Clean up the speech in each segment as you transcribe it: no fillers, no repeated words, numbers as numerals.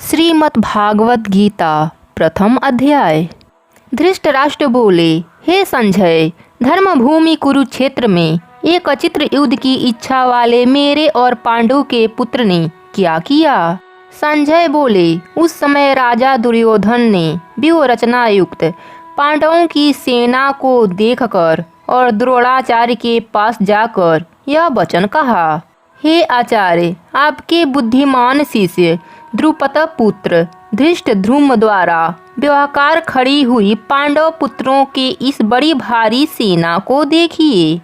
श्रीमद् भागवत गीता प्रथम अध्याय। धृतराष्ट्र बोले, हे संजय, धर्मभूमि कुरुक्षेत्र में एक अचित्र युद्ध की इच्छा वाले मेरे और पांडु के पुत्र ने क्या किया। संजय बोले, उस समय राजा दुर्योधन ने व्यूह रचना युक्त पांडवों की सेना को देखकर और द्रोणाचार्य के पास जाकर यह वचन कहा, हे आचार्य, आपके बुद्धिमान शिष्य द्रुपद पुत्र धृष्टद्युम्न द्वारा व्यवहार खड़ी हुई पांडव पुत्रों के इस बड़ी भारी सेना को देखिए।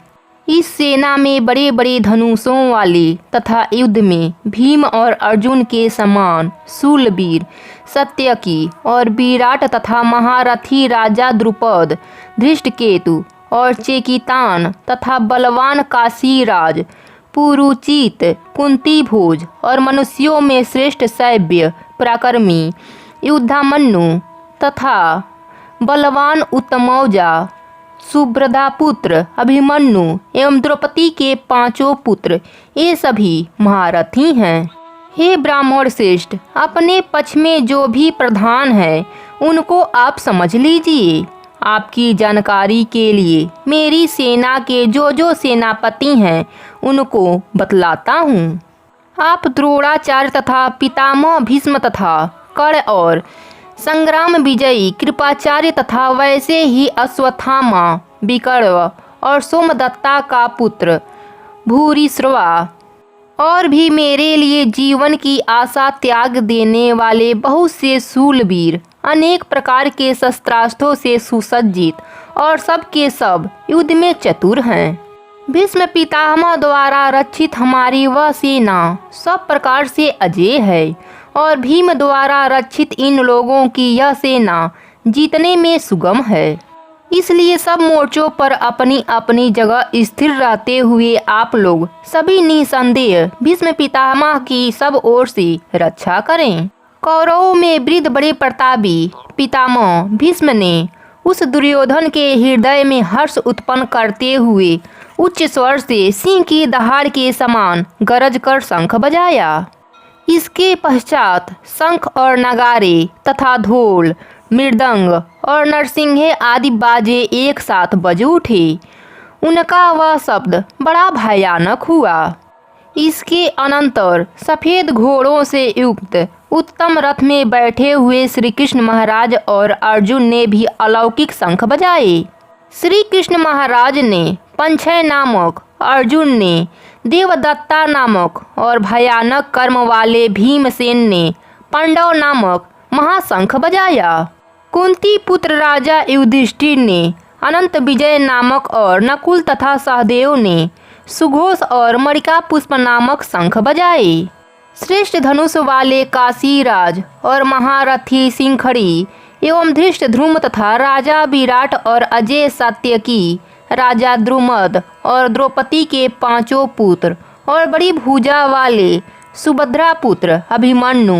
इस सेना में बड़े बड़े धनुषों वाले तथा युद्ध में भीम और अर्जुन के समान शूलवीर सत्यकी और विराट तथा महारथी राजा द्रुपद, धृष्टकेतु और चेकितान तथा बलवान काशीराज, पुरुचित, कुंती भोज और मनुष्यों में श्रेष्ठ सैव्य पराक्रमी युद्धामन्यु तथा बलवान उत्तमौजा, सुभद्रा पुत्र अभिमन्यु एवं द्रौपदी के पांचों पुत्र, ये सभी महारथी हैं। हे ब्राह्मण श्रेष्ठ, अपने पक्ष में जो भी प्रधान है उनको आप समझ लीजिए। आपकी जानकारी के लिए मेरी सेना के जो सेनापति हैं उनको बतलाता हूँ। आप द्रोणाचार्य तथा पितामह भीष्म तथा कर्ण और संग्राम विजयी कृपाचार्य तथा वैसे ही अश्वत्थामा, विकर्व और सोमदत्ता का पुत्र भूरिश्रवा और भी मेरे लिए जीवन की आशा त्याग देने वाले बहुत से शूलवीर, अनेक प्रकार के शस्त्रास्त्रों से सुसज्जित और सब के सब युद्ध में चतुर हैं। भीष्म पितामह द्वारा रक्षित हमारी वह सेना सब प्रकार से अजेय है और भीम द्वारा रक्षित इन लोगों की यह सेना जीतने में सुगम है। इसलिए सब मोर्चों पर अपनी अपनी जगह स्थिर रहते हुए आप लोग सभी निसंदेह भीष्म पितामह की सब ओर से रक्षा करें। कौरवों में वृद्ध बड़े प्रतापी पितामह भीष्म ने उस दुर्योधन के हृदय में हर्ष उत्पन्न करते हुए उच्च स्वर से सिंह की दहाड़ के समान गरज कर शंख बजाया। इसके पश्चात शंख और नगारे तथा ढोल, मृदंग और नरसिंहे आदि बाजे एक साथ बज उठे। उनका वह शब्द बड़ा भयानक हुआ। इसके अनंतर सफ़ेद घोड़ों से युक्त उत्तम रथ में बैठे हुए श्री कृष्ण महाराज और अर्जुन ने भी अलौकिक शंख बजाए। श्री कृष्ण महाराज ने पंचय नामक, अर्जुन ने देवदत्ता नामक और भयानक कर्म वाले भीमसेन ने पांडव नामक महाशंख बजाया। कुंती पुत्र राजा युधिष्ठिर ने अनंत विजय नामक और नकुल तथा सहदेव ने सुघोष और मणिका पुष्प नामक शंख बजाए। श्रेष्ठ धनुष वाले काशीराज और महारथी सिंखड़ी एवं धृष्टद्युम्न तथा राजा विराट और अजय सात्यकी, राजा द्रुमद और द्रौपदी के पांचों पुत्र और बड़ी भुजा वाले सुभद्रा पुत्र अभिमन्यु,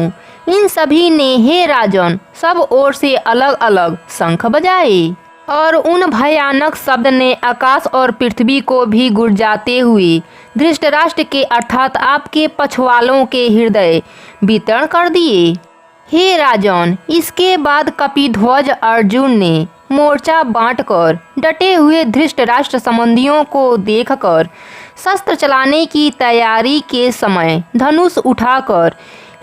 इन सभी ने हे राजन सब ओर से अलग अलग शंख बजाए और उन भयानक शब्द ने आकाश और पृथ्वी को भी गुर्जाते हुए धृतराष्ट्र के अर्थात आपके पछवालों के हृदय वितीर्ण कर दिए। हे राजन, इसके बाद कपिध्वज अर्जुन ने मोर्चा बांटकर डटे हुए धृतराष्ट्र संबंधियों को देखकर शस्त्र चलाने की तैयारी के समय धनुष उठाकर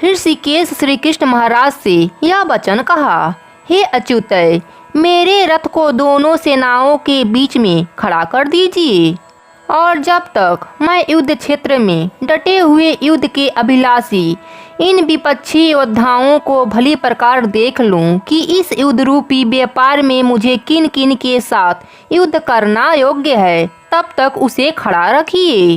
ऋषिकेश श्री कृष्ण महाराज से यह वचन कहा, हे अच्युतय, मेरे रथ को दोनों सेनाओं के बीच में खड़ा कर दीजिए और जब तक मैं युद्ध क्षेत्र में डटे हुए युद्ध के अभिलाषी इन विपक्षी योद्धाओं को भली प्रकार देख लूं कि इस युद्ध रूपी व्यापार में मुझे किन किन के साथ युद्ध करना योग्य है, तब तक उसे खड़ा रखिए।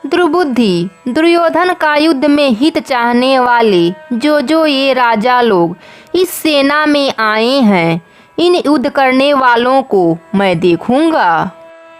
दुर्बुद्धि दुर्योधन का युद्ध में हित चाहने वाले जो ये राजा लोग इस सेना में आए हैं, इन युद्ध करने वालों को मैं देखूंगा।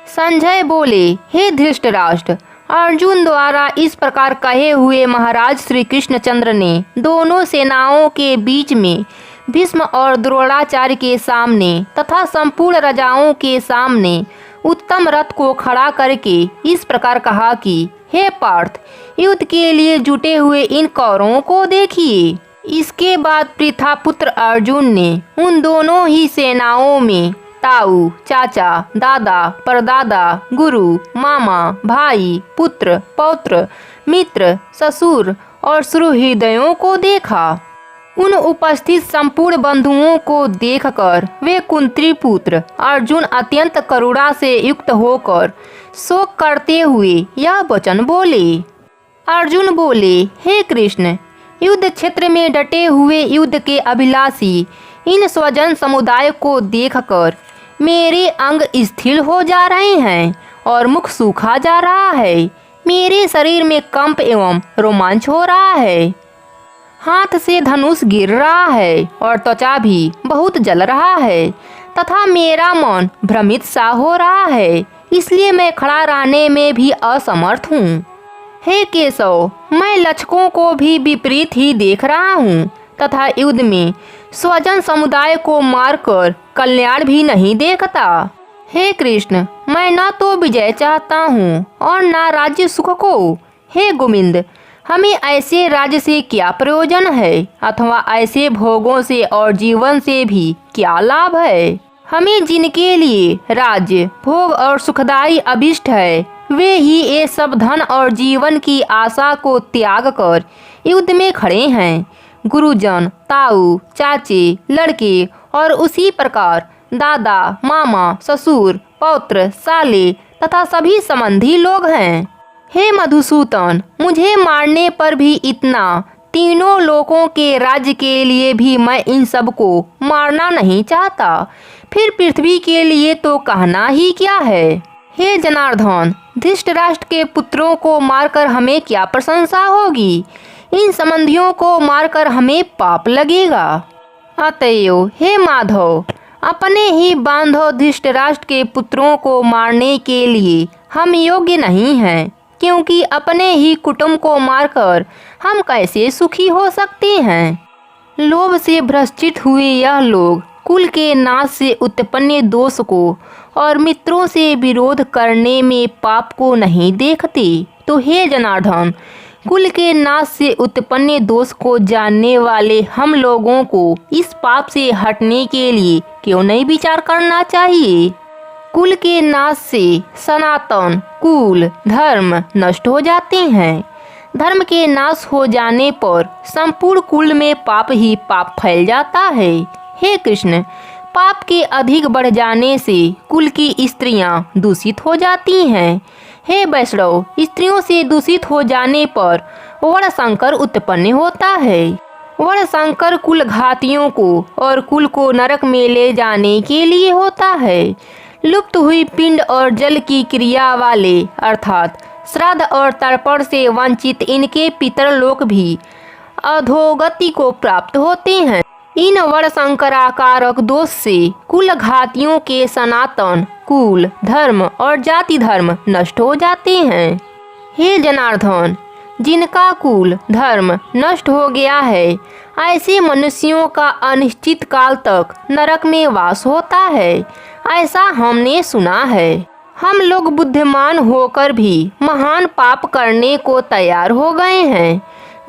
संजय बोले, हे धृतराष्ट्र, अर्जुन द्वारा इस प्रकार कहे हुए महाराज श्री कृष्णचंद्र ने दोनों सेनाओं के बीच में भीष्म और द्रोणाचार्य के सामने तथा संपूर्ण राजाओं के सामने उत्तम रथ को खड़ा करके इस प्रकार कहा कि हे पार्थ, युद्ध के लिए जुटे हुए इन कौरवों को देखिए। इसके बाद प्रथापुत्र अर्जुन ने उन दोनों ही सेनाओं में ताऊ, चाचा, दादा, परदादा, गुरु, मामा, भाई, पुत्र, पौत्र, मित्र, ससुर और सुहृदयों को देखा। उन उपस्थित संपूर्ण बंधुओं को देखकर वे कुंती पुत्र अर्जुन अत्यंत करुणा से युक्त होकर शोक करते हुए यह वचन बोले। अर्जुन बोले, हे कृष्ण, युद्ध क्षेत्र में डटे हुए युद्ध के अभिलाषी इन स्वजन समुदाय को देखकर मेरे अंग स्थिर हो जा रहे हैं और मुख सूखा जा रहा है। मेरे शरीर में कंप एवं रोमांच हो रहा है। हाथ से धनुष गिर रहा है और त्वचा भी बहुत जल रहा है तथा मेरा मन भ्रमित सा हो रहा है, इसलिए मैं खड़ा रहने में भी असमर्थ हूँ। हे केशव, मैं लक्षकों को भी विपरीत ही देख रहा हूँ तथा युद्ध में स्वजन समुदाय को मारकर कल्याण भी नहीं देखता। हे कृष्ण, मैं न तो विजय चाहता हूँ और न राज्य सुख को। हे गोविंद, हमें ऐसे राज्य से क्या प्रयोजन है अथवा ऐसे भोगों से और जीवन से भी क्या लाभ है। हमें जिनके लिए राज्य, भोग और सुखदायी अभिष्ट है, वे ही ये सब धन और जीवन की आशा को त्याग कर युद्ध में खड़े हैं। गुरुजन, ताऊ, चाचे, लड़के और उसी प्रकार दादा, मामा, ससुर, पौत्र, साले तथा सभी संबंधी लोग हैं। हे मधुसूदन, मुझे मारने पर भी इतना तीनों लोकों के राज्य के लिए भी मैं इन सब को मारना नहीं चाहता, फिर पृथ्वी के लिए तो कहना ही क्या है। हे जनार्दन, धृतराष्ट्र के पुत्रों को मारकर हमें क्या प्रशंसा होगी, इन संबंधियों को मारकर हमें पाप लगेगा। अतएव हे माधव, अपने ही बांधव धृतराष्ट्र के पुत्रों को मारने के लिए हम योग्य नहीं हैं, क्योंकि अपने ही कुटुंब को मारकर हम कैसे सुखी हो सकते हैं। लोभ से भ्रष्टित हुए यह लोग कुल के नाश से उत्पन्न दोष को और मित्रों से विरोध करने में पाप को नहीं देखते। तो हे जनार्दन, कुल के नाश से उत्पन्न दोष को जानने वाले हम लोगों को इस पाप से हटने के लिए क्यों नहीं विचार करना चाहिए। कुल के नाश से सनातन कुल धर्म नष्ट हो जाते हैं। धर्म के नाश हो जाने पर संपूर्ण कुल में पाप ही पाप फैल जाता है। हे कृष्ण, पाप के अधिक बढ़ जाने से कुल की स्त्रियां दूषित हो जाती हैं। हे वैष्णव, स्त्रियों से दूषित हो जाने पर वर्णशंकर उत्पन्न होता है। वर्णशंकर कुल घातियों को और कुल को नरक में ले जाने के लिए होता है। लुप्त हुई पिंड और जल की क्रिया वाले अर्थात श्राद्ध और तर्पण से वंचित इनके पितर लोक भी अधोगति को प्राप्त होते हैं। इन वर्णशंकराकारक दोष से कुल घातियों के सनातन कुल धर्म और जाति धर्म नष्ट हो जाते हैं। हे जनार्दन, जिनका कुल धर्म नष्ट हो गया है, ऐसे मनुष्यों का अनिश्चित काल तक नरक में वास होता है, ऐसा हमने सुना है। हम लोग बुद्धिमान होकर भी महान पाप करने को तैयार हो गए हैं,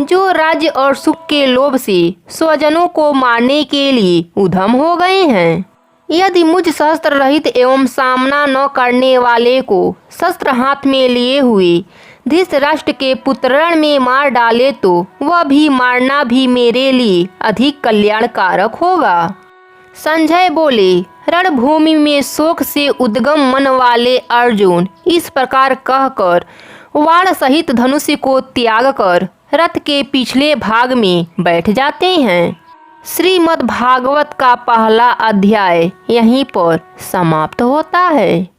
जो राज्य और सुख के लोभ से स्वजनों को मारने के लिए उद्यम हो गए हैं। यदि मुझ शस्त्र रहित एवं सामना न करने वाले को शस्त्र हाथ में लिए हुए धृतराष्ट्र के पुत्र में मार डाले तो वह भी मारना भी मेरे लिए अधिक कल्याणकारक होगा। संजय बोले, रणभूमि में शोक से उद्गम मन वाले अर्जुन इस प्रकार कहकर वाण सहित धनुष को त्याग कर रथ के पिछले भाग में बैठ जाते हैं। श्रीमद् भागवत का पहला अध्याय यहीं पर समाप्त होता है।